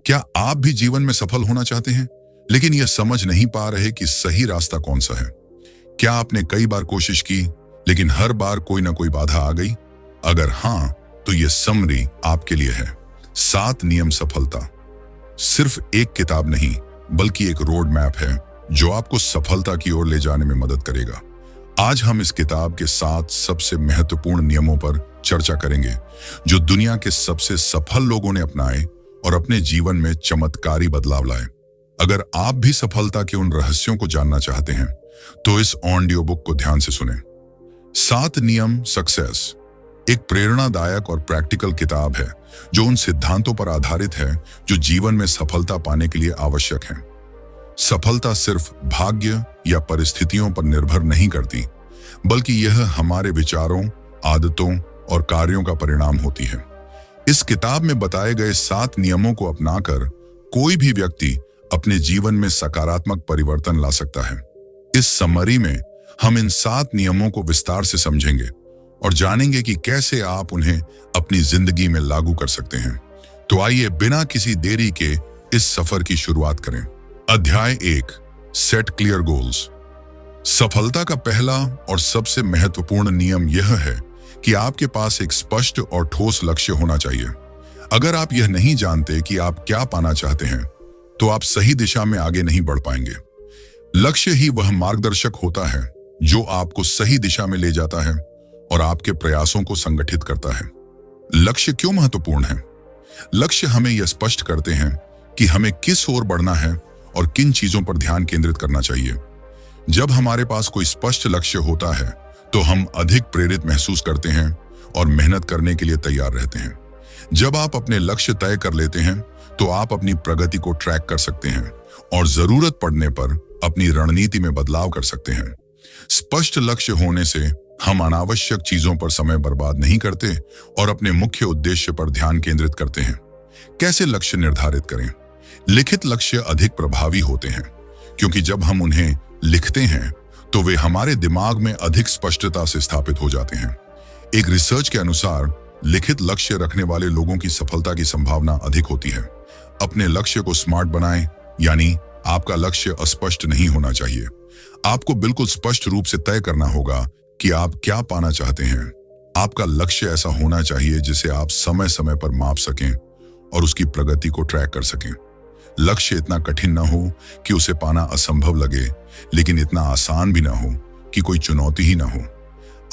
क्या आप भी जीवन में सफल होना चाहते हैं, लेकिन यह समझ नहीं पा रहे कि सही रास्ता कौन सा है? क्या आपने कई बार कोशिश की, लेकिन हर बार कोई ना कोई बाधा आ गई? अगर हाँ, तो यह समरी आपके लिए है। 7 नियम सफलता सिर्फ एक किताब नहीं, बल्कि एक रोड मैप है जो आपको सफलता की ओर ले जाने में मदद करेगा। आज हम इस किताब के 7 सबसे महत्वपूर्ण नियमों पर चर्चा करेंगे, जो दुनिया के सबसे सफल लोगों ने अपनाए और अपने जीवन में चमत्कारी बदलाव लाए। अगर आप भी सफलता के उन रहस्यों को जानना चाहते हैं, तो इस ऑडियो बुक को ध्यान से सुनें। 7 नियम सक्सेस एक प्रेरणादायक और प्रैक्टिकल किताब है जो उन सिद्धांतों पर आधारित है जो जीवन में सफलता पाने के लिए आवश्यक हैं। सफलता सिर्फ भाग्य या परिस्थितियों पर निर्भर नहीं करती, बल्कि यह हमारे विचारों, आदतों और कार्यों का परिणाम होती है। इस किताब में बताए गए 7 नियमों को अपनाकर कोई भी व्यक्ति अपने जीवन में सकारात्मक परिवर्तन ला सकता है। इस समरी में हम इन 7 नियमों को विस्तार से समझेंगे और जानेंगे कि कैसे आप उन्हें अपनी जिंदगी में लागू कर सकते हैं। तो आइए बिना किसी देरी के इस सफर की शुरुआत करें। अध्याय 1, सेट क्लियर गोल्स। सफलता का पहला और सबसे महत्वपूर्ण नियम यह है कि आपके पास एक स्पष्ट और ठोस लक्ष्य होना चाहिए। अगर आप यह नहीं जानते कि आप क्या पाना चाहते हैं, तो आप सही दिशा में आगे नहीं बढ़ पाएंगे। लक्ष्य ही वह मार्गदर्शक होता है जो आपको सही दिशा में ले जाता है और आपके प्रयासों को संगठित करता है। लक्ष्य क्यों महत्वपूर्ण है? लक्ष्य हमें यह स्पष्ट करते हैं कि हमें किस ओर बढ़ना है और किन चीजों पर ध्यान केंद्रित करना चाहिए। जब हमारे पास कोई स्पष्ट लक्ष्य होता है, तो हम अधिक प्रेरित महसूस करते हैं और मेहनत करने के लिए तैयार रहते हैं। जब आप अपने लक्ष्य तय कर लेते हैं, तो आप अपनी प्रगति को ट्रैक कर सकते हैं और जरूरत पड़ने पर अपनी रणनीति में बदलाव कर सकते हैं। स्पष्ट लक्ष्य होने से हम अनावश्यक चीजों पर समय बर्बाद नहीं करते और अपने मुख्य उद्देश्य पर ध्यान केंद्रित करते हैं। कैसे लक्ष्य निर्धारित करें? लिखित लक्ष्य अधिक प्रभावी होते हैं, क्योंकि जब हम उन्हें लिखते हैं तो वे हमारे दिमाग में अधिक स्पष्टता से स्थापित हो जाते हैं। एक रिसर्च के अनुसार लिखित लक्ष्य रखने वाले लोगों की सफलता की संभावना अधिक होती है। अपने लक्ष्य को स्मार्ट बनाएं, यानी आपका लक्ष्य अस्पष्ट नहीं होना चाहिए। आपको बिल्कुल स्पष्ट रूप से तय करना होगा कि आप क्या पाना चाहते हैं। आपका लक्ष्य ऐसा होना चाहिए जिसे आप समय समय पर माप सकें और उसकी प्रगति को ट्रैक कर सकें। लक्ष्य इतना कठिन ना हो कि उसे पाना असंभव लगे, लेकिन इतना आसान भी ना हो कि कोई चुनौती ही ना हो।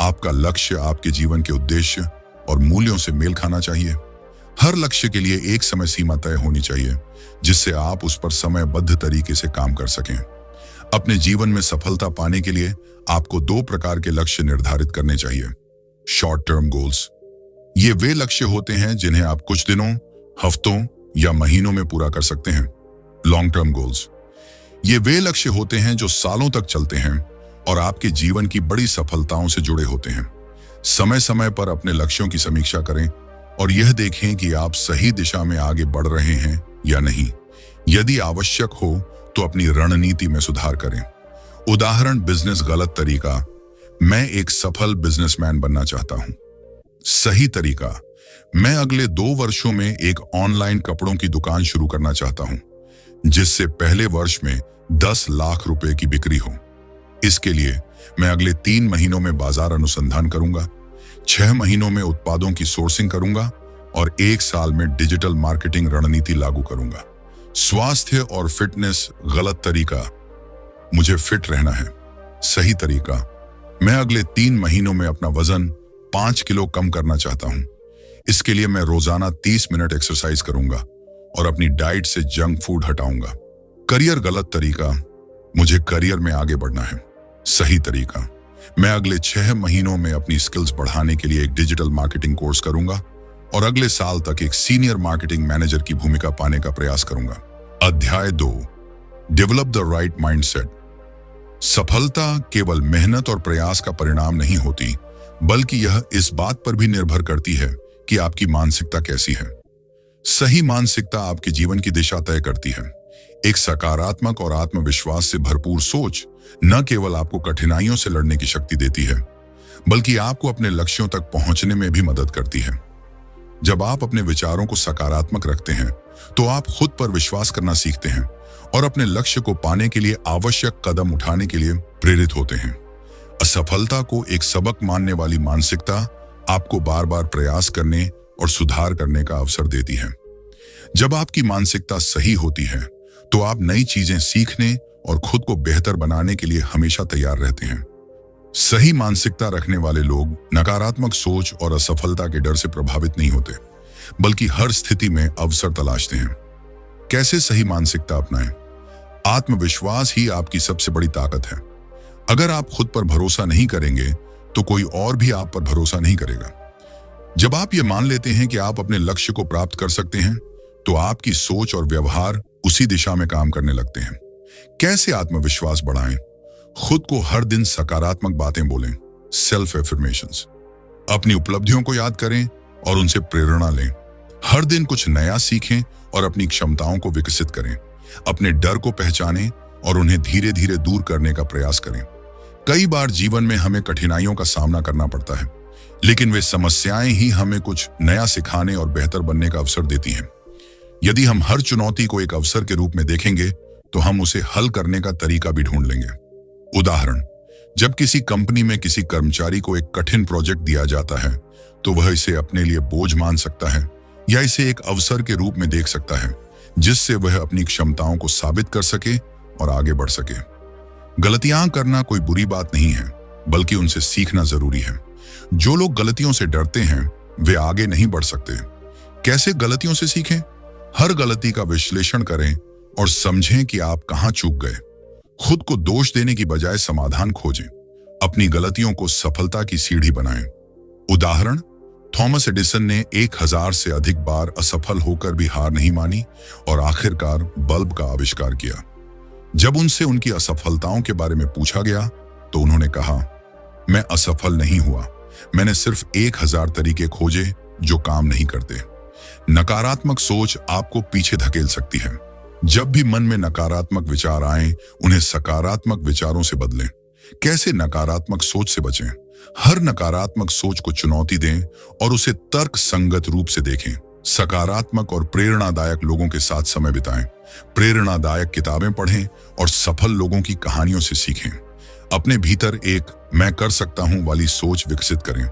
आपका लक्ष्य आपके जीवन के उद्देश्य और मूल्यों से मेल खाना चाहिए। हर लक्ष्य के लिए एक समय सीमा तय होनी चाहिए, जिससे आप उस पर समयबद्ध तरीके से काम कर सकें। अपने जीवन में सफलता पाने के लिए आपको 2 प्रकार के लक्ष्य निर्धारित करने चाहिए। शॉर्ट टर्म गोल्स, ये वे लक्ष्य होते हैं जिन्हें आप कुछ दिनों, हफ्तों या महीनों में पूरा कर सकते हैं। लॉन्ग टर्म गोल्स, ये वे लक्ष्य होते हैं जो सालों तक चलते हैं और आपके जीवन की बड़ी सफलताओं से जुड़े होते हैं। समय समय पर अपने लक्ष्यों की समीक्षा करें और यह देखें कि आप सही दिशा में आगे बढ़ रहे हैं या नहीं। यदि आवश्यक हो तो अपनी रणनीति में सुधार करें। उदाहरण, बिजनेस गलत तरीका, मैं एक सफल बिजनेसमैन बनना चाहता हूं। सही तरीका, मैं अगले 2 वर्षों में एक ऑनलाइन कपड़ों की दुकान शुरू करना चाहता हूं, जिससे पहले वर्ष में 10 लाख रुपए की बिक्री हो। इसके लिए मैं अगले 3 महीनों में बाजार अनुसंधान करूंगा, 6 महीनों में उत्पादों की सोर्सिंग करूंगा और 1 साल में डिजिटल मार्केटिंग रणनीति लागू करूंगा। स्वास्थ्य और फिटनेस गलत तरीका, मुझे फिट रहना है। सही तरीका, मैं अगले 3 महीनों में अपना वजन 5 किलो कम करना चाहता हूं। इसके लिए मैं रोजाना 30 मिनट एक्सरसाइज करूंगा और अपनी डाइट से जंक फूड हटाऊंगा। करियर गलत तरीका, मुझे करियर में आगे बढ़ना है। सही तरीका, मैं अगले 6 महीनों में अपनी स्किल्स बढ़ाने के लिए एक डिजिटल मार्केटिंग कोर्स करूंगा और अगले साल तक एक सीनियर मार्केटिंग मैनेजर की भूमिका पाने का प्रयास करूंगा। अध्याय 2, डेवलप द राइट माइंडसेट। सफलता केवल मेहनत और प्रयास का परिणाम नहीं होती, बल्कि यह इस बात पर भी निर्भर करती है कि आपकी मानसिकता कैसी है। सही मानसिकता आपके जीवन की दिशा तय करती है। एक सकारात्मक और आत्मविश्वास से भरपूर सोच न केवल आपको कठिनाइयों से लड़ने की शक्ति देती है, बल्कि आपको अपने लक्ष्यों तक पहुंचने में भी मदद करती है। जब आप अपने विचारों को सकारात्मक रखते हैं तो आप खुद पर विश्वास करना सीखते हैं और अपने लक्ष्य को पाने के लिए आवश्यक कदम उठाने के लिए प्रेरित होते हैं। असफलता को एक सबक मानने वाली मानसिकता आपको बार बार प्रयास करने और सुधार करने का अवसर देती है। जब आपकी मानसिकता सही होती है तो आप नई चीजें सीखने और खुद को बेहतर बनाने के लिए हमेशा तैयार रहते हैं। सही मानसिकता रखने वाले लोग नकारात्मक सोच और असफलता के डर से प्रभावित नहीं होते, बल्कि हर स्थिति में अवसर तलाशते हैं। कैसे सही मानसिकता अपनाएं? आत्मविश्वास ही आपकी सबसे बड़ी ताकत है। अगर आप खुद पर भरोसा नहीं करेंगे तो कोई और भी आप पर भरोसा नहीं करेगा। जब आप ये मान लेते हैं कि आप अपने लक्ष्य को प्राप्त कर सकते हैं तो आपकी सोच और व्यवहार उसी दिशा में काम करने लगते हैं। कैसे आत्मविश्वास बढ़ाएं? खुद को हर दिन सकारात्मक बातें बोलें, सेल्फ एफर्मेशंस। अपनी उपलब्धियों को याद करें और उनसे प्रेरणा लें। हर दिन कुछ नया सीखें और अपनी क्षमताओं को विकसित करें। अपने डर को पहचानें और उन्हें धीरे धीरे दूर करने का प्रयास करें। कई बार जीवन में हमें कठिनाइयों का सामना करना पड़ता है, लेकिन वे समस्याएं ही हमें कुछ नया सिखाने और बेहतर बनने का अवसर देती हैं। यदि हम हर चुनौती को एक अवसर के रूप में देखेंगे तो हम उसे हल करने का तरीका भी ढूंढ लेंगे। उदाहरण, जब किसी कंपनी में किसी कर्मचारी को एक कठिन प्रोजेक्ट दिया जाता है तो वह इसे अपने लिए बोझ मान सकता है या इसे एक अवसर के रूप में देख सकता है जिससे वह अपनी क्षमताओं को साबित कर सके और आगे बढ़ सके। गलतियां करना कोई बुरी बात नहीं है, बल्कि उनसे सीखना जरूरी है। जो लोग गलतियों से डरते हैं वे आगे नहीं बढ़ सकते। कैसे गलतियों से सीखें? हर गलती का विश्लेषण करें और समझें कि आप कहां चूक गए। खुद को दोष देने की बजाय समाधान खोजें। अपनी गलतियों को सफलता की सीढ़ी बनाएं। उदाहरण, थॉमस एडिसन ने 1000 से अधिक बार असफल होकर भी हार नहीं मानी और आखिरकार बल्ब का आविष्कार किया। जब उनसे उनकी असफलताओं के बारे में पूछा गया तो उन्होंने कहा, मैं असफल नहीं हुआ, मैंने सिर्फ 1000 तरीके खोजे जो काम नहीं करते। नकारात्मक सोच आपको पीछे धकेल सकती है। जब भी मन में नकारात्मक विचार आएं, उन्हें सकारात्मक विचारों से बदलें। कैसे नकारात्मक सोच से बचें? हर नकारात्मक सोच को चुनौती दें और उसे तर्क संगत रूप से देखें। सकारात्मक और प्रेरणादायक लोगों के साथ समय बिताएं। प्रेरणादायक किताबें पढ़ें और सफल लोगों की कहानियों से सीखें। अपने भीतर एक मैं कर सकता हूं वाली सोच विकसित करें।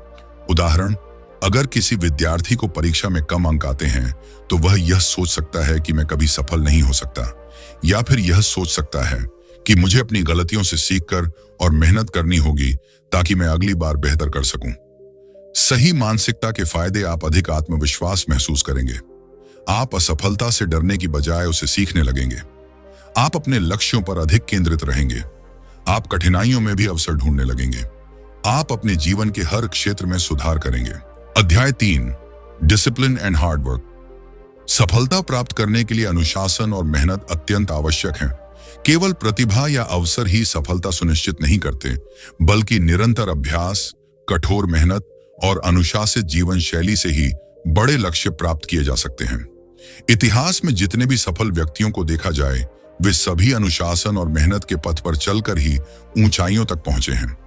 उदाहरण, अगर किसी विद्यार्थी को परीक्षा में कम अंक आते हैं तो वह यह सोच सकता है कि मैं कभी सफल नहीं हो सकता, या फिर यह सोच सकता है कि मुझे अपनी गलतियों से सीखकर और मेहनत करनी होगी ताकि मैं अगली बार बेहतर कर सकूं। सही मानसिकता के फायदे, आप अधिक आत्मविश्वास महसूस करेंगे। आप असफलता से डरने की बजाय उसे सीखने लगेंगे। आप अपने लक्ष्यों पर अधिक केंद्रित रहेंगे। आप कठिनाइयों में भी अवसर ढूंढने लगेंगे। आप अपने जीवन के हर क्षेत्र में सुधार करेंगे। अध्याय 3, डिसिप्लिन एंड हार्ड वर्क। सफलता प्राप्त करने के लिए अनुशासन और मेहनत अत्यंत आवश्यक है। केवल प्रतिभा या अवसर ही सफलता सुनिश्चित नहीं करते, बल्कि निरंतर अभ्यास, कठोर मेहनत और अनुशासित जीवन शैली से ही बड़े लक्ष्य प्राप्त किए जा सकते हैं। इतिहास में जितने भी सफल व्यक्तियों को देखा जाए, वे सभी अनुशासन और मेहनत के पथ पर चलकर ही ऊंचाइयों तक पहुंचे हैं।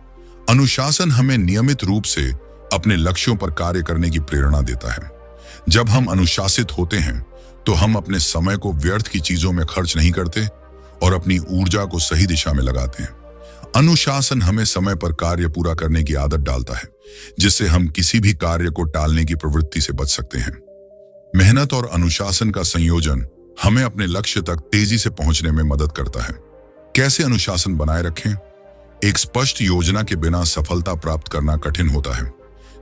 अनुशासन हमें नियमित रूप से अपने लक्ष्यों पर कार्य करने की प्रेरणा देता है। जब हम अनुशासित होते हैं तो हम अपने समय को व्यर्थ की चीजों में खर्च नहीं करते और अपनी ऊर्जा को सही दिशा में लगाते हैं। अनुशासन हमें समय पर कार्य पूरा करने की आदत डालता है, जिससे हम किसी भी कार्य को टालने की प्रवृत्ति से बच सकते हैं। मेहनत और अनुशासन का संयोजन हमें अपने लक्ष्य तक तेजी से पहुंचने में मदद करता है। कैसे अनुशासन बनाए रखें? एक स्पष्ट योजना के बिना सफलता प्राप्त करना कठिन होता है।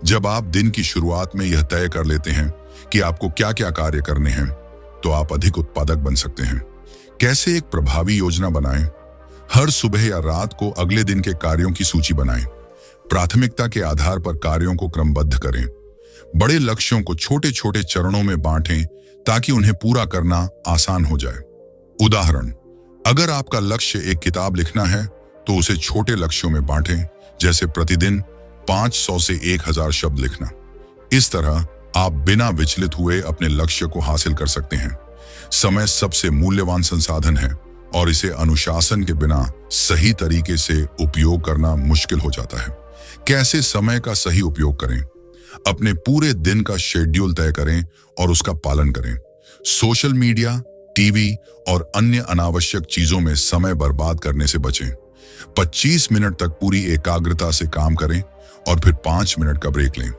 जब आप दिन की शुरुआत में यह तय कर लेते हैं कि आपको क्या क्या कार्य करने हैं, तो आप अधिक उत्पादक बन सकते हैं। कैसे एक प्रभावी योजना बनाएं? हर सुबह या रात को अगले दिन के कार्यों की सूची बनाएं। प्राथमिकता के आधार पर कार्यों को क्रमबद्ध करें। बड़े लक्ष्यों को छोटे छोटे चरणों में बांटें ताकि उन्हें पूरा करना आसान हो जाए। उदाहरण, अगर आपका लक्ष्य एक किताब लिखना है तो उसे छोटे लक्ष्यों में बांटें, जैसे प्रतिदिन 500 से 1000 शब्द लिखना। इस तरह आप बिना विचलित हुए अपने लक्ष्य को हासिल कर सकते हैं। समय सबसे मूल्यवान संसाधन है और इसे अनुशासन के बिना सही तरीके से उपयोग करना मुश्किल हो जाता है। कैसे समय का सही उपयोग करें? अपने पूरे दिन का शेड्यूल तय करें और उसका पालन करें। सोशल मीडिया, टीवी और अन्य अनावश्यक चीजों में समय बर्बाद करने से बचें। 25 मिनट तक पूरी एकाग्रता से काम करें और फिर 5 मिनट का ब्रेक लें।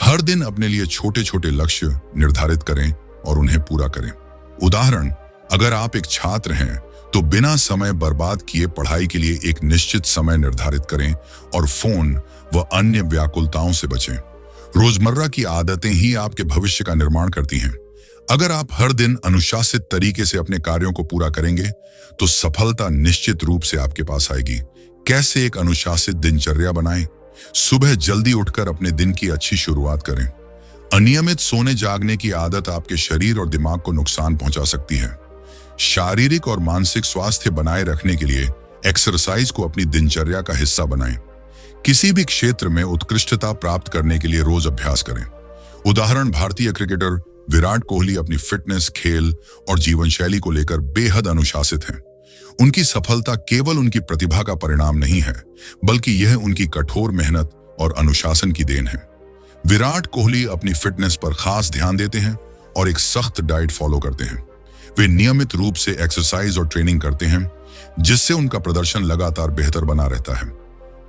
हर दिन अपने लिए छोटे छोटे लक्ष्य निर्धारित करें और उन्हें पूरा करें। उदाहरण, अगर आप एक छात्र हैं तो बिना समय बर्बाद किए पढ़ाई के लिए एक निश्चित समय निर्धारित करें और फोन व अन्य व्याकुलताओं से बचें। रोजमर्रा की आदतें ही आपके भविष्य का निर्माण करती हैं। अगर आप हर दिन अनुशासित तरीके से अपने कार्यों को पूरा करेंगे तो सफलता निश्चित रूप से आपके पास आएगी। कैसे एक अनुशासित दिनचर्या बनाएं? सुबह जल्दी उठकर अपने दिन की अच्छी शुरुआत करें। अनियमित सोने जागने की आदत आपके शरीर और दिमाग को नुकसान पहुंचा सकती है। शारीरिक और मानसिक स्वास्थ्य बनाए रखने के लिए एक्सरसाइज को अपनी दिनचर्या का हिस्सा बनाएं। किसी भी क्षेत्र में उत्कृष्टता प्राप्त करने के लिए रोज अभ्यास करें। उदाहरण, भारतीय क्रिकेटर विराट कोहली अपनी फिटनेस, खेल और जीवन शैली को लेकर बेहद अनुशासित हैं। उनकी सफलता केवल उनकी प्रतिभा का परिणाम नहीं है, बल्कि यह उनकी कठोर मेहनत और अनुशासन की देन है। विराट कोहली अपनी फिटनेस पर खास ध्यान देते हैं और एक सख्त डाइट फॉलो करते हैं। वे नियमित रूप से एक्सरसाइज और ट्रेनिंग करते हैं, जिससे उनका प्रदर्शन लगातार बेहतर बना रहता है।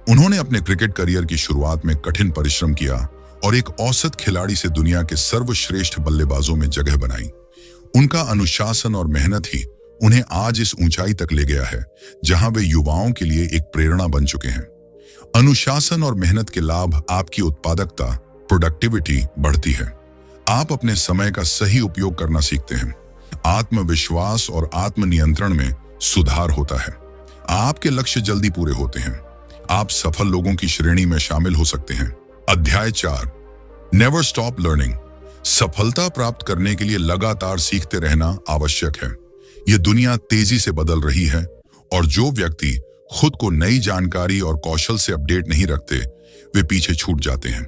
उन्होंने अपने क्रिकेट करियर की शुरुआत में कठिन परिश्रम किया और एक औसत खिलाड़ी से दुनिया के सर्वश्रेष्ठ बल्लेबाजों में जगह बनाई। उनका अनुशासन और मेहनत ही उन्हें आज इस ऊंचाई तक ले गया है, जहां वे युवाओं के लिए एक प्रेरणा बन चुके हैं। अनुशासन और मेहनत के लाभ आपकी उत्पादकता, प्रोडक्टिविटी बढ़ती है। आप अपने समय का सही उपयोग करना सीखते हैं। आत्मविश्वास और आत्मनियंत्रण में सुधार होता है। आपके लक्ष्य जल्दी पूरे होते हैं। आप सफल लोगों की श्रेणी में शामिल हो सकते हैं। अध्याय 4, नेवर स्टॉप लर्निंग। सफलता प्राप्त करने के लिए लगातार सीखते रहना आवश्यक है। यह दुनिया तेजी से बदल रही है और जो व्यक्ति खुद को नई जानकारी और कौशल से अपडेट नहीं रखते, वे पीछे छूट जाते हैं।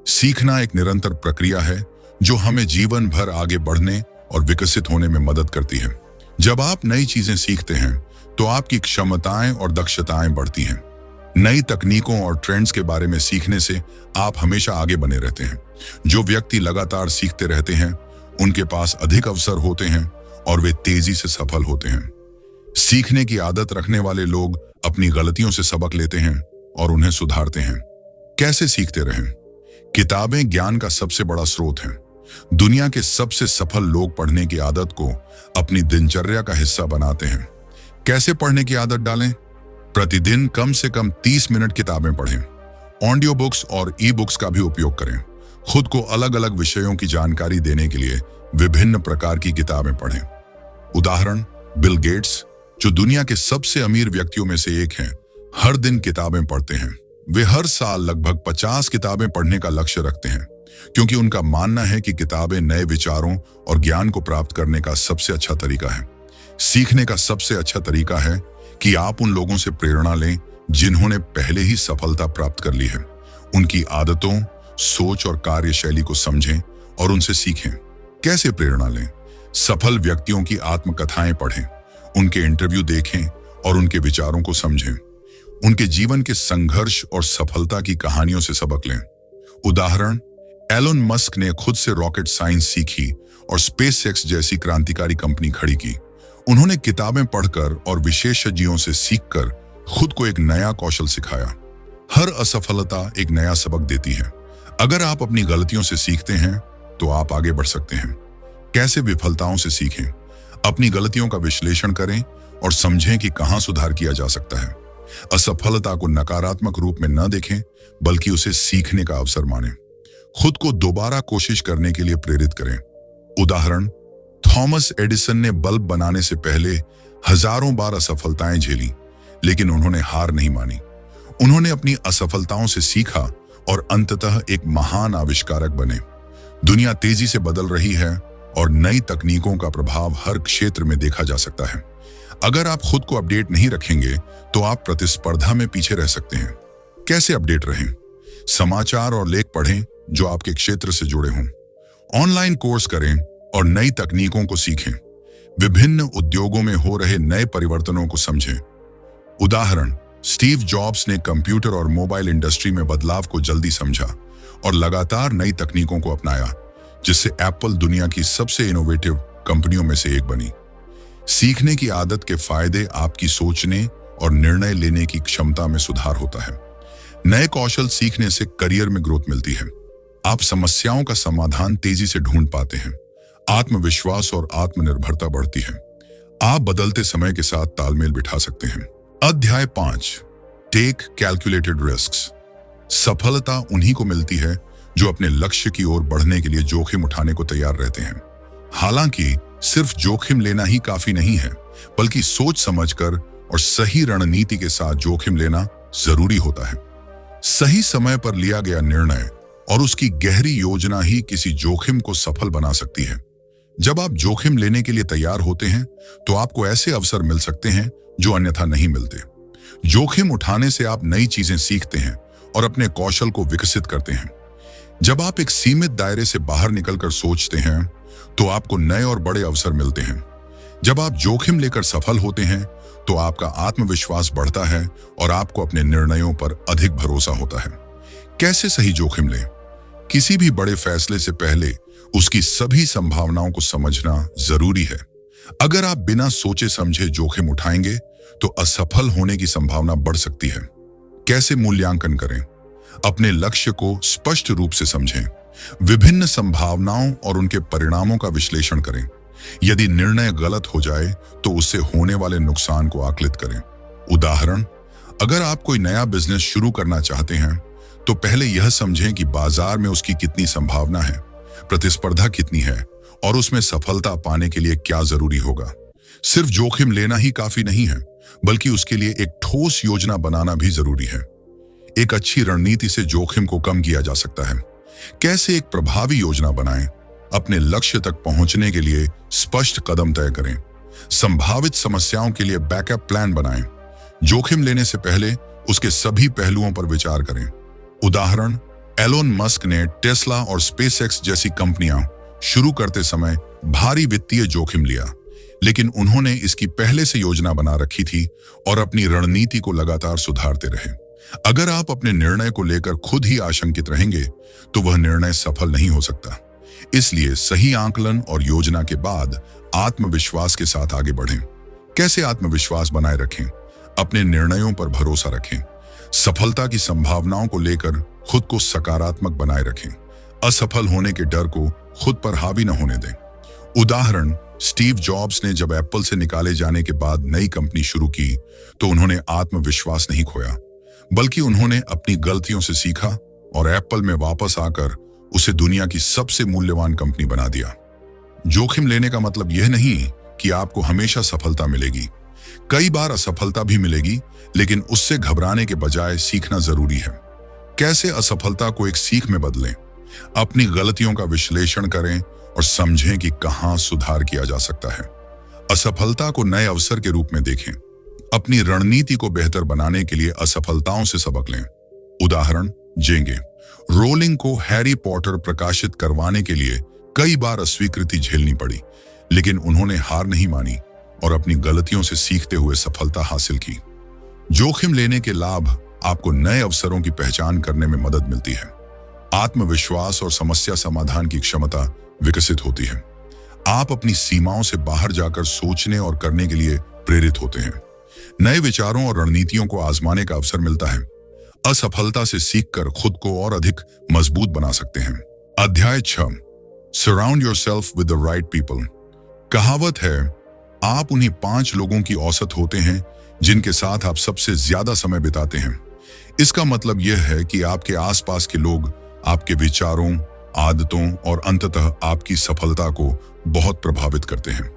सीखना एक निरंतर प्रक्रिया है जो हमें जीवन भर आगे बढ़ने और विकसित होने में मदद करती है। जब आप नई चीजें सीखते हैं तो आपकी क्षमताएं और दक्षताएं बढ़ती हैं। नई तकनीकों और ट्रेंड्स के बारे में सीखने से आप हमेशा आगे बने रहते हैं। जो व्यक्ति लगातार सीखते रहते हैं, उनके पास अधिक अवसर होते हैं और वे तेजी से सफल होते हैं। सीखने की आदत रखने वाले लोग अपनी गलतियों से सबक लेते हैं और उन्हें सुधारते हैं। कैसे सीखते रहें? किताबें ज्ञान का सबसे बड़ा स्रोत हैं। दुनिया के सबसे सफल लोग पढ़ने की आदत को अपनी दिनचर्या का हिस्सा बनाते हैं। कैसे पढ़ने की आदत डालें? प्रतिदिन कम से कम 30 मिनट किताबें पढ़ें। ऑडियो बुक्स और ई बुक्स का भी उपयोग करें। खुद को अलग अलग विषयों की जानकारी देने के लिए विभिन्न प्रकार की किताबें पढ़ें। उदाहरण, बिल गेट्स, जो दुनिया के सबसे अमीर व्यक्तियों में से एक हैं, हर दिन किताबें पढ़ते हैं। वे हर साल लगभग 50 किताबें पढ़ने का लक्ष्य रखते हैं, क्योंकि उनका मानना है कि किताबें नए विचारों और ज्ञान को प्राप्त करने का सबसे अच्छा तरीका है। सीखने का सबसे अच्छा तरीका है कि आप उन लोगों से प्रेरणा लें जिन्होंने पहले ही सफलता प्राप्त कर ली है। उनकी आदतों, सोच और कार्यशैली को समझें और उनसे सीखें। कैसे प्रेरणा लें? सफल व्यक्तियों की आत्मकथाएं पढ़ें, उनके इंटरव्यू देखें और उनके विचारों को समझें। उनके जीवन के संघर्ष और सफलता की कहानियों से सबक लें। उदाहरण, एलोन मस्क ने खुद से रॉकेट साइंस सीखी और स्पेसएक्स जैसी क्रांतिकारी कंपनी खड़ी की। उन्होंने किताबें पढ़कर और विशेषज्ञों से सीखकर खुद को एक नया कौशल सिखाया। हर असफलता एक नया सबक देती है। अगर आप अपनी गलतियों से सीखते हैं तो आप आगे बढ़ सकते हैं। कैसे विफलताओं से सीखें? अपनी गलतियों का विश्लेषण करें और समझें कि कहां सुधार किया जा सकता है। असफलता को नकारात्मक रूप में न देखें, बल्कि उसे सीखने का अवसर मानें। खुद को दोबारा कोशिश करने के लिए प्रेरित करें। उदाहरण, थॉमस एडिसन ने बल्ब बनाने से पहले हजारों बार असफलताएं झेली, लेकिन उन्होंने हार नहीं मानी। उन्होंने अपनी असफलताओं से सीखा और अंततः एक महान आविष्कारक बने। दुनिया तेजी से बदल रही है और नई तकनीकों का प्रभाव हर क्षेत्र में देखा जा सकता है। अगर आप खुद को अपडेट नहीं रखेंगे तो आप प्रतिस्पर्धा में पीछे रह सकते हैं। कैसे अपडेट रहें? समाचार और लेख पढ़ें जो आपके क्षेत्र से जुड़े हों। ऑनलाइन कोर्स करें और नई तकनीकों को सीखें। विभिन्न उद्योगों में हो रहे नए परिवर्तनों को समझें। उदाहरण, स्टीव जॉब्स ने कंप्यूटर और मोबाइल इंडस्ट्री में बदलाव को जल्दी समझा और लगातार नई तकनीकों को अपनाया, जिससे एप्पल दुनिया की सबसे इनोवेटिव कंपनियों में से एक बनी। सीखने की आदत के फायदे आपकी सोचने और निर्णय लेने की क्षमता में सुधार होता है। नए कौशल सीखने से करियर में ग्रोथ मिलती है। आप समस्याओं का समाधान तेजी से ढूंढ पाते हैं। आत्मविश्वास और आत्मनिर्भरता बढ़ती है। आप बदलते समय के साथ तालमेल बिठा सकते हैं। अध्याय 5, टेक कैलकुलेटेड रिस्क्स। सफलता उन्हीं को मिलती है जो अपने लक्ष्य की ओर बढ़ने के लिए जोखिम उठाने को तैयार रहते हैं। हालांकि सिर्फ जोखिम लेना ही काफी नहीं है, बल्कि सोच समझकर और सही रणनीति के साथ जोखिम लेना जरूरी होता है। सही समय पर लिया गया निर्णय और उसकी गहरी योजना ही किसी जोखिम को सफल बना सकती है। जब आप जोखिम लेने के लिए तैयार होते हैं, तो आपको ऐसे अवसर मिल सकते हैं जो अन्यथा नहीं मिलते। जोखिम उठाने से आप नई चीजें सीखते हैं और अपने कौशल को विकसित करते हैं। जब आप एक सीमित दायरे से बाहर निकलकर सोचते हैं, तो आपको नए और बड़े अवसर मिलते हैं। जब आप जोखिम लेकर सफल होते हैं, तो आपका आत्मविश्वास बढ़ता है और आपको अपने निर्णयों पर अधिक भरोसा होता है। कैसे सही जोखिम लें? किसी भी बड़े फैसले से पहले उसकी सभी संभावनाओं को समझना जरूरी है। अगर आप बिना सोचे समझे जोखिम उठाएंगे, तो असफल होने की संभावना बढ़ सकती है। कैसे मूल्यांकन करें? अपने लक्ष्य को स्पष्ट रूप से समझें। विभिन्न संभावनाओं और उनके परिणामों का विश्लेषण करें। यदि निर्णय गलत हो जाए, तो उससे होने वाले नुकसान को आकलित करें। उदाहरण, अगर आप कोई नया बिजनेस शुरू करना चाहते हैं, तो पहले यह समझें कि बाजार में उसकी कितनी संभावना है, प्रतिस्पर्धा कितनी है और उसमें सफलता पाने के लिए क्या जरूरी होगा। सिर्फ जोखिम लेना ही काफी नहीं है, बल्कि उसके लिए एक ठोस योजना बनाना भी जरूरी है। एक अच्छी रणनीति से जोखिम को कम किया जा सकता है। कैसे एक प्रभावी योजना बनाएं? अपने लक्ष्य तक पहुंचने के लिए स्पष्ट कदम तय करें। संभावित समस्याओं के लिए बैकअप प्लान बनाएं। जोखिम लेने से पहले उसके सभी पहलुओं पर विचार करें। उदाहरण, एलोन मस्क ने टेस्ला और स्पेसएक्स जैसी कंपनियां शुरू करते समय भारी वित्तीय जोखिम लिया, लेकिन उन्होंने इसकी पहले से योजना बना रखी थी और अपनी रणनीति को लगातार सुधारते रहे। अगर आप अपने निर्णय को लेकर खुद ही आशंकित रहेंगे, तो वह निर्णय सफल नहीं हो सकता। इसलिए सही आकलन और योजना के बाद आत्मविश्वास के साथ आगे बढ़ें। कैसे आत्मविश्वास बनाए रखें? अपने निर्णयों पर भरोसा रखें। सफलता की संभावनाओं को लेकर खुद को सकारात्मक बनाए रखें। असफल होने के डर को खुद पर हावी न होने दें। उदाहरण, स्टीव जॉब्स ने जब एप्पल से निकाले जाने के बाद नई कंपनी शुरू की, तो उन्होंने आत्मविश्वास नहीं खोया, बल्कि उन्होंने अपनी गलतियों से सीखा और एप्पल में वापस आकर उसे दुनिया की सबसे मूल्यवान कंपनी बना दिया। जोखिम लेने का मतलब यह नहीं कि आपको हमेशा सफलता मिलेगी। कई बार असफलता भी मिलेगी, लेकिन उससे घबराने के बजाय सीखना जरूरी है। कैसे असफलता को एक सीख में बदलें? अपनी गलतियों का विश्लेषण करें और समझें कि कहां सुधार किया जा सकता है। असफलता को नए अवसर के रूप में देखें। अपनी रणनीति को बेहतर बनाने के लिए असफलताओं से सबक लें। उदाहरण, जेंगे रोलिंग को हैरी पॉटर प्रकाशित करवाने के लिए कई बार अस्वीकृति झेलनी पड़ी, लेकिन उन्होंने हार नहीं मानी और अपनी गलतियों से सीखते हुए सफलता हासिल की। जोखिम लेने के लाभ आपको नए अवसरों की पहचान करने में मदद मिलती है। आत्मविश्वास और समस्या समाधान की क्षमता विकसित होती है। आप अपनी सीमाओं से बाहर जाकर सोचने और करने के लिए प्रेरित होते हैं। नए विचारों और रणनीतियों को आजमाने का अवसर मिलता है। असफलता से सीखकर खुद को और अधिक मजबूत बना सकते हैं। अध्याय 6, surround yourself with the right people. कहावत है, आप उन्हीं 5 लोगों की औसत होते हैं जिनके साथ आप सबसे ज्यादा समय बिताते हैं। इसका मतलब यह है कि आपके आसपास के लोग आपके विचारों, आदतों और अंततः आपकी सफलता को बहुत प्रभावित करते हैं।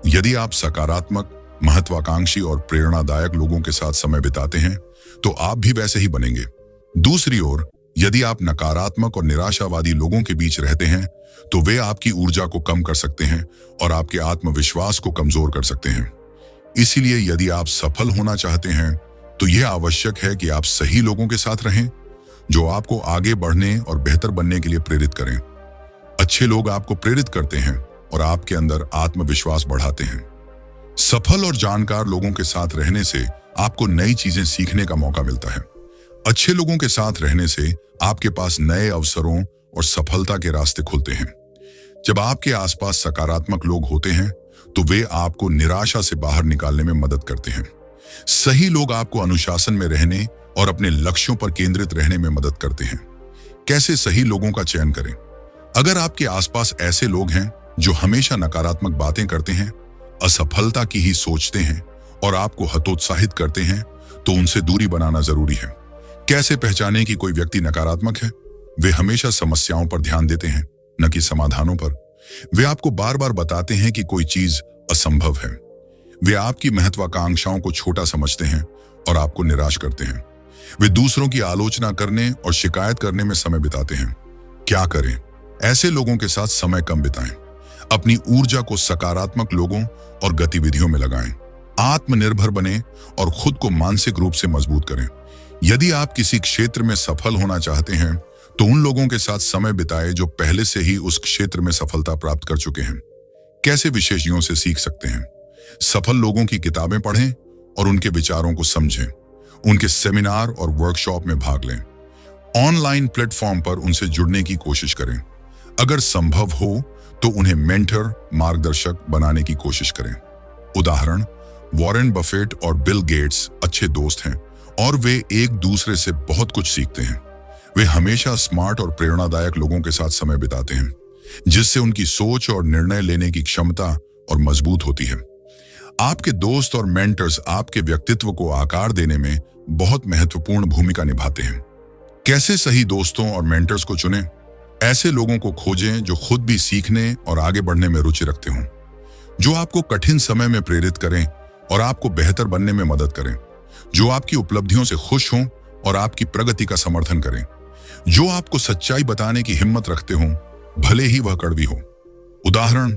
यदि आप सकारात्मक, महत्वाकांक्षी और प्रेरणादायक लोगों के साथ समय बिताते हैं, तो आप भी वैसे ही बनेंगे। दूसरी ओर, यदि आप नकारात्मक और निराशावादी लोगों के बीच रहते हैं, तो वे आपकी ऊर्जा को कम कर सकते हैं और आपके आत्मविश्वास को कमजोर कर सकते हैं। इसीलिए यदि आप सफल होना चाहते हैं, तो यह आवश्यक है कि आप सही लोगों के साथ रहें, जो आपको आगे बढ़ने और बेहतर बनने के लिए प्रेरित करें। अच्छे लोग आपको प्रेरित करते हैं और आपके अंदर आत्मविश्वास बढ़ाते हैं। सफल और जानकार लोगों के साथ रहने से आपको नई चीजें सीखने का मौका मिलता है। अच्छे लोगों के साथ रहने से आपके पास नए अवसरों और सफलता के रास्ते खुलते हैं। जब आपके आसपास सकारात्मक लोग होते हैं तो वे आपको निराशा से बाहर निकालने में मदद करते हैं। सही लोग आपको अनुशासन में रहने और अपने लक्ष्यों पर केंद्रित रहने में मदद करते हैं। कैसे सही लोगों का चयन करें? अगर आपके आसपास ऐसे लोग हैं जो हमेशा नकारात्मक बातें करते हैं, असफलता की ही सोचते हैं और आपको हतोत्साहित करते हैं, तो उनसे दूरी बनाना जरूरी है। कैसे पहचानें कि कोई व्यक्ति नकारात्मक है? वे हमेशा समस्याओं पर ध्यान देते हैं, न कि समाधानों पर। वे आपको बार बार बताते हैं कि कोई चीज असंभव है। वे आपकी महत्वाकांक्षाओं को छोटा समझते हैं और आपको निराश करते हैं। वे दूसरों की आलोचना करने और शिकायत करने में समय बिताते हैं। क्या करें? ऐसे लोगों के साथ समय कम बिताएं। अपनी ऊर्जा को सकारात्मक लोगों और गतिविधियों में लगाएं। आत्मनिर्भर बने और खुद को मानसिक रूप से मजबूत करें। यदि आप किसी क्षेत्र में सफल होना चाहते हैं तो उन लोगों के साथ समय बिताएं जो पहले से ही उस क्षेत्र में सफलता प्राप्त कर चुके हैं। कैसे विशेषज्ञों से सीख सकते हैं? सफल लोगों की किताबें पढ़ें और उनके विचारों को समझें। उनके सेमिनार और वर्कशॉप में भाग लें। ऑनलाइन प्लेटफॉर्म पर उनसे जुड़ने की कोशिश करें। अगर संभव हो तो उन्हें मेंटर, मार्गदर्शक बनाने की कोशिश करें। उदाहरण, वॉरेन बफेट और बिल गेट्स अच्छे दोस्त हैं और वे एक दूसरे से बहुत कुछ सीखते हैं। वे हमेशा स्मार्ट और प्रेरणादायक लोगों के साथ समय बिताते हैं, जिससे उनकी सोच और निर्णय लेने की क्षमता और मजबूत होती है। आपके दोस्त और मेंटर्स आपके व्यक्तित्व को आकार देने में बहुत महत्वपूर्ण भूमिका निभाते हैं। कैसे सही दोस्तों और मेंटर्स को चुनें? ऐसे लोगों को खोजें जो खुद भी सीखने और आगे बढ़ने में रुचि रखते हों, जो आपको कठिन समय में प्रेरित करें और आपको बेहतर बनने में मदद करें, जो आपकी उपलब्धियों से खुश हों और आपकी प्रगति का समर्थन करें, जो आपको सच्चाई बताने की हिम्मत रखते हों, भले ही वह कड़वी हो। उदाहरण,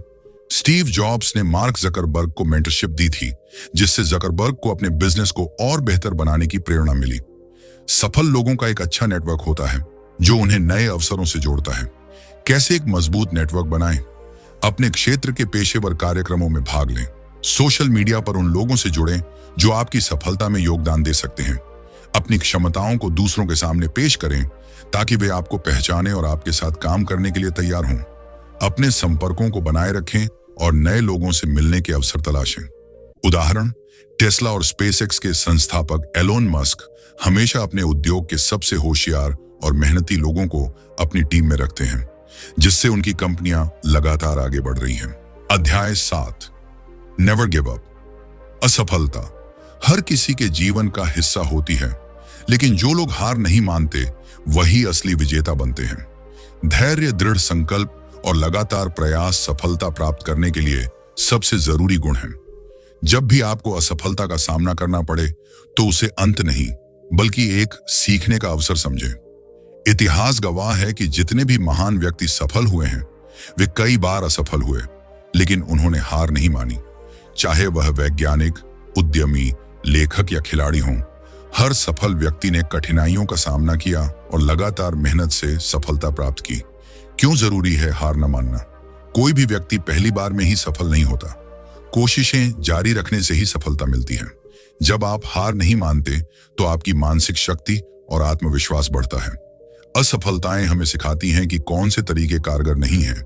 स्टीव जॉब्स ने मार्क जकरबर्ग को मेंटरशिप दी थी, जिससे जकरबर्ग को अपने बिजनेस को और बेहतर बनाने की प्रेरणा मिली। सफल लोगों का एक अच्छा नेटवर्क होता है जो उन्हें नए अवसरों से जोड़ता है। कैसे एक मजबूत नेटवर्क बनाएं? अपने क्षेत्र के पेशेवर कार्यक्रमों में भाग लें। सोशल मीडिया पर उन लोगों से जुड़ें जो आपकी सफलता में योगदान दे सकते हैं। अपनी क्षमताओं को दूसरों के सामने पेश करें ताकि वे आपको पहचानें और आपके साथ काम करने के लिए तैयार हों। अपने संपर्कों को बनाए रखें और नए लोगों से मिलने के अवसर तलाशें। उदाहरण, टेस्ला और स्पेसएक्स के संस्थापक एलोन मस्क हमेशा अपने उद्योग के सबसे होशियार और मेहनती लोगों को अपनी टीम में रखते हैं, जिससे उनकी कंपनियां लगातार आगे बढ़ रही हैं। अध्याय 7, नेवर गिव अप। असफलता हर किसी के जीवन का हिस्सा होती है, लेकिन जो लोग हार नहीं मानते वही असली विजेता बनते हैं। धैर्य, दृढ़ संकल्प और लगातार प्रयास सफलता प्राप्त करने के लिए सबसे जरूरी गुण हैं। जब भी आपको असफलता का सामना करना पड़े तो उसे अंत नहीं बल्कि एक सीखने का अवसर समझें। इतिहास गवाह है कि जितने भी महान व्यक्ति सफल हुए हैं वे कई बार असफल हुए, लेकिन उन्होंने हार नहीं मानी। चाहे वह वैज्ञानिक, उद्यमी, लेखक या खिलाड़ी हों, हर सफल व्यक्ति ने कठिनाइयों का सामना किया और लगातार मेहनत से सफलता प्राप्त की। क्यों जरूरी है हार न मानना? कोई भी व्यक्ति पहली बार में ही सफल नहीं होता। कोशिशें जारी रखने से ही सफलता मिलती है। जब आप हार नहीं मानते तो आपकी मानसिक शक्ति और आत्मविश्वास बढ़ता है। असफलताएं हमें सिखाती हैं कि कौन से तरीके कारगर नहीं हैं,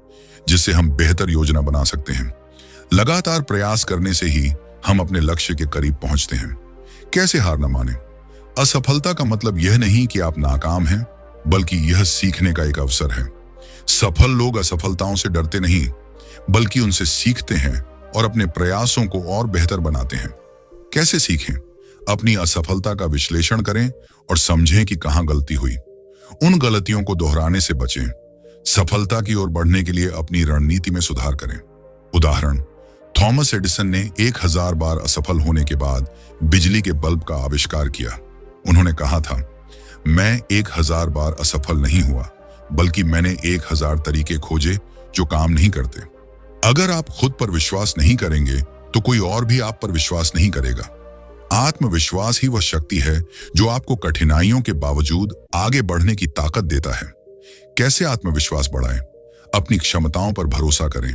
जिससे हम बेहतर योजना बना सकते हैं। लगातार प्रयास करने से ही हम अपने लक्ष्य के करीब पहुंचते हैं। कैसे हार न माने? असफलता का मतलब यह नहीं कि आप नाकाम हैं, बल्कि यह सीखने का एक अवसर है। सफल लोग असफलताओं से डरते नहीं, बल्कि उनसे सीखते हैं और अपने प्रयासों को और बेहतर बनाते हैं। कैसे सीखें? अपनी असफलता का विश्लेषण करें और समझें कि कहां गलती हुई। उन गलतियों को दोहराने से बचें। सफलता की ओर बढ़ने के लिए अपनी रणनीति में सुधार करें। उदाहरण, थॉमस एडिसन ने 1000 बार असफल होने के बाद बिजली के बल्ब का आविष्कार किया। उन्होंने कहा था, मैं 1000 बार असफल नहीं हुआ, बल्कि मैंने 1000 तरीके खोजे जो काम नहीं करते। अगर आप खुद पर विश्वास नहीं करेंगे तो कोई और भी आप पर विश्वास नहीं करेगा। आत्मविश्वास ही वह शक्ति है जो आपको कठिनाइयों के बावजूद आगे बढ़ने की ताकत देता है। कैसे आत्मविश्वास बढ़ाएं? अपनी क्षमताओं पर भरोसा करें।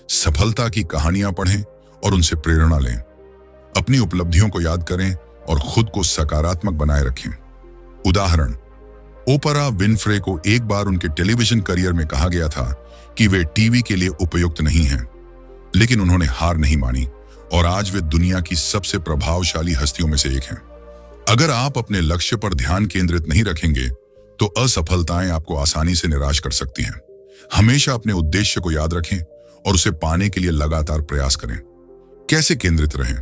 सफलता की कहानियां पढ़ें और उनसे प्रेरणा लें। अपनी उपलब्धियों को याद करें और खुद को सकारात्मक बनाए रखें। उदाहरण, ओपरा विनफ्रे को एक बार उनके टेलीविजन करियर में कहा गया था कि वे टीवी के लिए उपयुक्त नहीं हैं, लेकिन उन्होंने हार नहीं मानी और आज वे दुनिया की सबसे प्रभावशाली हस्तियों में से एक हैं। अगर आप अपने लक्ष्य पर ध्यान केंद्रित नहीं रखेंगे तो असफलताएं आपको आसानी से निराश कर सकती हैं। हमेशा अपने उद्देश्य को याद रखें और उसे पाने के लिए लगातार प्रयास करें। कैसे केंद्रित रहें?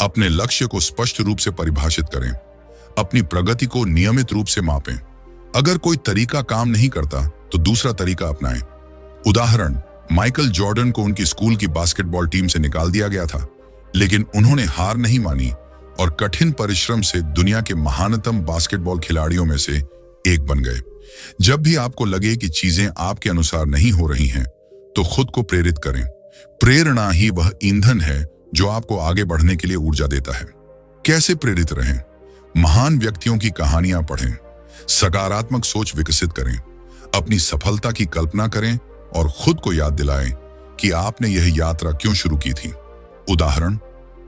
अपने लक्ष्य को स्पष्ट रूप से परिभाषित करें। अपनी प्रगति को नियमित रूप से मापें। अगर कोई तरीका काम नहीं करता तो दूसरा तरीका अपनाएं। उदाहरण, माइकल जॉर्डन को उनकी स्कूल की बास्केटबॉल टीम से निकाल दिया गया था, लेकिन उन्होंने हार नहीं मानी और कठिन परिश्रम से दुनिया के महानतम बास्केटबॉल खिलाड़ियों में से एक बन गए। जब भी आपको लगे कि चीजें आपके अनुसार नहीं हो रही हैं, तो खुद को प्रेरित करें। प्रेरणा ही वह ईंधन है जो आपको आगे बढ़ने के लिए ऊर्जा देता है। कैसे प्रेरित रहें? महान व्यक्तियों की कहानियां पढ़ें, सकारात्मक सोच विकसित करें, अपनी सफलता की कल्पना करें और खुद को याद दिलाएं कि आपने यह यात्रा क्यों शुरू की थी। उदाहरण,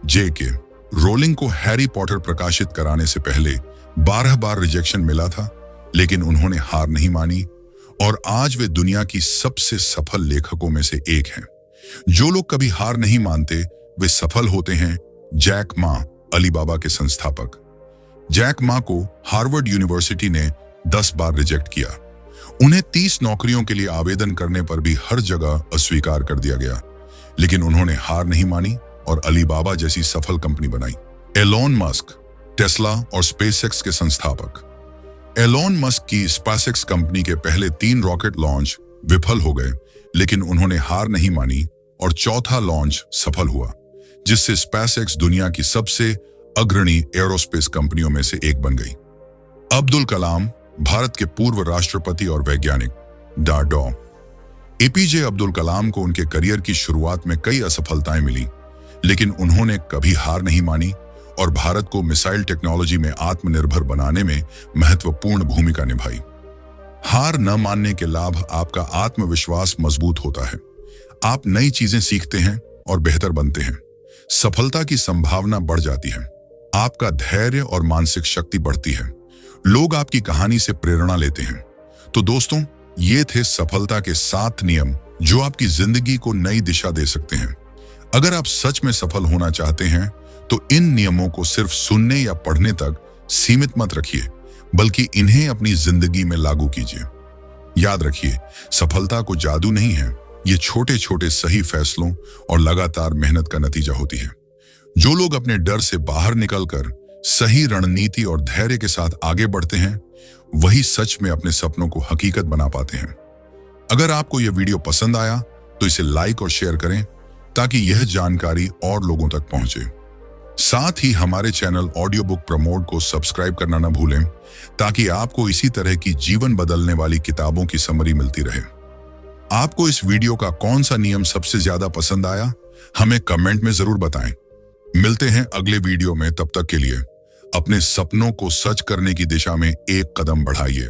J.K. रोलिंग को हैरी पॉटर प्रकाशित कराने से पहले 12 बार रिजेक्शन मिला था, लेकिन उन्होंने हार नहीं मानी और आज वे दुनिया की सबसे सफल लेखकों में से एक हैं। जो लोग कभी हार नहीं मानते वे सफल होते हैं। जैक मा, अलीबाबा के संस्थापक। जैक मा को हार्वर्ड यूनिवर्सिटी ने 10 बार रिजेक्ट किया। उन्हें 30 नौकरियों के लिए आवेदन करने पर भी हर जगह अस्वीकार कर दिया गया, लेकिन उन्होंने हार नहीं मानी और अलीबाबा जैसी सफल कंपनी बनाई। एलोन मस्क, टेस्ला और स्पेसएक्स के संस्थापक। एलोन मस्क की स्पेसएक्स कंपनी के पहले 3 रॉकेट लॉन्च विफल हो गए, लेकिन उन्होंने हार नहीं मानी और चौथा लॉन्च सफल हुआ, जिससे स्पेसएक्स दुनिया की सबसे अग्रणी एरोस्पेस कंपनियों में से एक बन गई। अब्दुल कलाम, भारत के पूर्व राष्ट्रपति और वैज्ञानिक। डॉ. एपीजे अब्दुल कलाम को उनके करियर की शुरुआत में कई असफलताएं मिली, लेकिन उन्होंने कभी हार नहीं मानी और भारत को मिसाइल टेक्नोलॉजी में आत्मनिर्भर बनाने में महत्वपूर्ण भूमिका निभाई। हार न मानने के लाभ आपका आत्मविश्वास मजबूत होता है। आप नई चीजें सीखते हैं और बेहतर बनते हैं। सफलता की संभावना बढ़ जाती है। आपका धैर्य और मानसिक शक्ति बढ़ती है। लोग आपकी कहानी से प्रेरणा लेते हैं। तो दोस्तों, ये थे सफलता के 7 नियम जो आपकी जिंदगी को नई दिशा दे सकते हैं। अगर आप सच में सफल होना चाहते हैं तो इन नियमों को सिर्फ सुनने या पढ़ने तक सीमित मत रखिए, बल्कि इन्हें अपनी जिंदगी में लागू कीजिए। याद रखिए, सफलता को जादू नहीं है, ये छोटे छोटे सही फैसलों और लगातार मेहनत का नतीजा होती है। जो लोग अपने डर से बाहर निकलकर सही रणनीति और धैर्य के साथ आगे बढ़ते हैं, वही सच में अपने सपनों को हकीकत बना पाते हैं। अगर आपको यह वीडियो पसंद आया तो इसे लाइक और शेयर करें ताकि यह जानकारी और लोगों तक पहुंचे। साथ ही हमारे चैनल ऑडियो बुक प्रमोट को सब्सक्राइब करना न भूलें ताकि आपको इसी तरह की जीवन बदलने वाली किताबों की समरी मिलती रहे। आपको इस वीडियो का कौन सा नियम सबसे ज्यादा पसंद आया, हमें कमेंट में जरूर बताएं। मिलते हैं अगले वीडियो में। तब तक के लिए अपने सपनों को सच करने की दिशा में एक कदम बढ़ाइए।